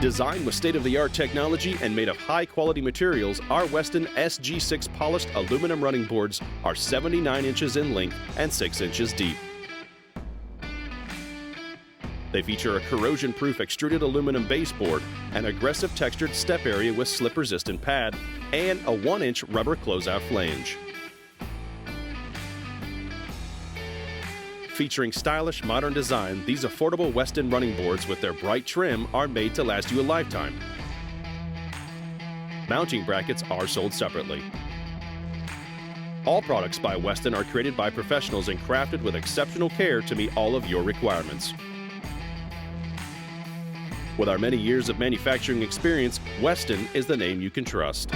Designed with state-of-the-art technology and made of high-quality materials, our Westin SG6 polished aluminum running boards are 79 inches in length and 6 inches deep. They feature a corrosion-proof extruded aluminum baseboard, an aggressive textured step area with slip-resistant pad, and a 1-inch rubber closeout flange. Featuring stylish, modern design, these affordable Westin running boards with their bright trim are made to last you a lifetime. Mounting brackets are sold separately. All products by Westin are created by professionals and crafted with exceptional care to meet all of your requirements. With our many years of manufacturing experience, Westin is the name you can trust.